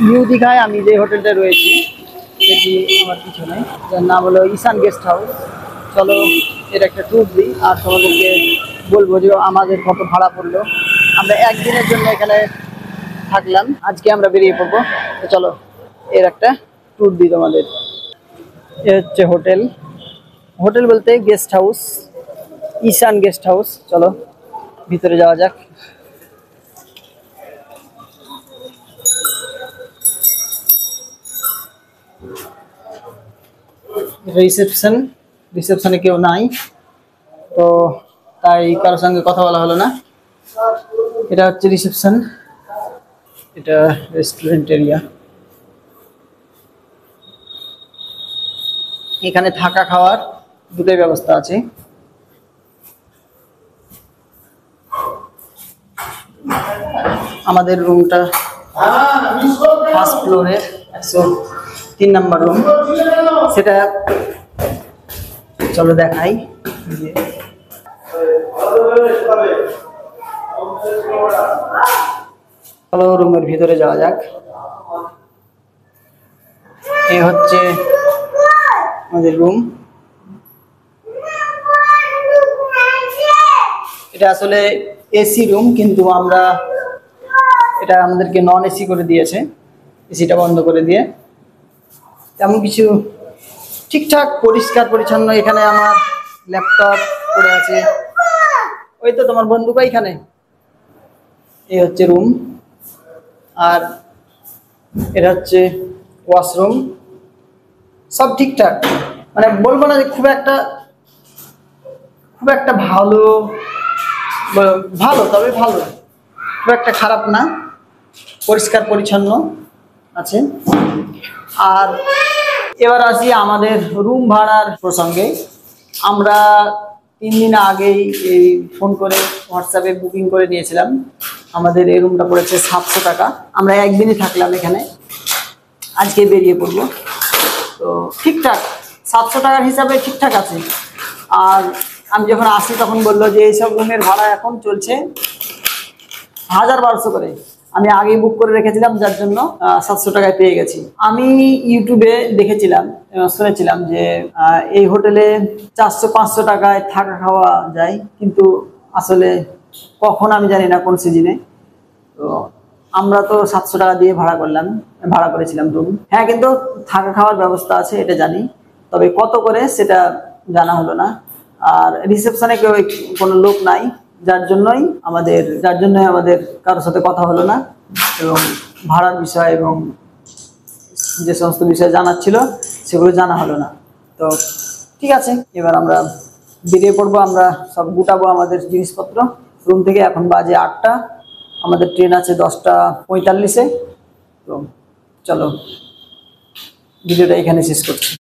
New দীঘায় আমি যে হোটেলটা রয়েছি সেটি আমার পিছনে, যার নাম হলো ঈশান গেস্ট হাউস। চলো এর একটা ট্যুর দিই আর তোমাদেরকে বলবো যে আমাদের কত ভাড়া পড়লো। আমরা একদিনের জন্য এখানে থাকলাম, আজকে আমরা বেরিয়ে পড়বো। তো চলো এর একটা ট্যুর দিই তোমাদের। এ হচ্ছে হোটেল, হোটেল বলতে গেস্ট হাউস, ঈশান গেস্ট হাউস। চলো ভিতরে যাওয়া যাক। রিসেপশন, রিসেপশনে কেউ নাই, তো তাই কারোর সঙ্গে কথা বলা হলো না। এটা হচ্ছে রিসেপশন, এটা রেস্টুরেন্ট এরিয়া। এখানে থাকা খাওয়ার দুটোই ব্যবস্থা আছে। আমাদের রুমটা ফার্স্ট ফ্লোরের 103 নম্বর রুম, সেটা চলো দেখাই। চলো রুমের ভিতরে যাওয়া যাক। এই হচ্ছে আমাদের রুম। এটা আসলে এসি রুম, কিন্তু আমরা এটা আমাদেরকে নন এসি করে দিয়েছে, এসিটা বন্ধ করে দিয়ে। তেমন কিছু ঠিকঠাক পরিষ্কার পরিচ্ছন্ন। এখানে আমার ল্যাপটপ পড়ে আছে, ওই তো তোমার বন্ধুকা এখানে। এই হচ্ছে রুম, আর এটা হচ্ছে ওয়াশরুম। সব ঠিকঠাক, মানে বলবো না যে খুব একটা ভালো, ভালো তবে ভালো, খুব একটা খারাপ না, পরিষ্কার পরিচ্ছন্ন আছে। আর এবার আসি আমাদের রুম ভাড়ার প্রসঙ্গে। আমরা 3 দিন আগেই এই ফোন করে হোয়াটসঅ্যাপে বুকিং করে নিয়েছিলাম। আমাদের এই রুমটা পড়েছে 700 টাকা। আমরা একদিনই থাকলাম এখানে, আজকে বেরিয়ে পড়বো। তো ঠিকঠাক 700 টাকার হিসাবে ঠিকঠাক আছে। আর আমি যখন আসি তখন বললো যে এইসব রুমের ভাড়া এখন চলছে 1000-1200 করে। আমি আগেই বুক করে রেখেছিলাম, যার জন্য 700 টাকায় পেয়ে গেছি। আমি ইউটিউবে দেখেছিলাম, শুনেছিলাম যে এই হোটেলে 400-500 টাকায় থাকা খাওয়া যায়, কিন্তু আসলে কখন আমি জানি না, কোন সিজনে। তো আমরা তো 700 টাকা দিয়ে ভাড়া করেছিলাম রুম। হ্যাঁ, কিন্তু থাকা খাওয়ার ব্যবস্থা আছে এটা জানি, তবে কত করে সেটা জানা হলো না। আর রিসেপশনে কেউ কোনো লোক নাই, যার জন্যই আমাদের কারোর সাথে কথা হলো না, এবং ভাড়ার বিষয় এবং যে সমস্ত বিষয় জানার ছিল সেগুলো জানা হলো না। তো ঠিক আছে, এবার আমরা বেরিয়ে পড়বো। আমরা সব গুটাবো আমাদের জিনিসপত্র রুম থেকে। এখন বাজে 8টা, আমাদের ট্রেন আছে 10টা 45-এ। তো চলো ভিডিওটা এখানে শেষ করছি।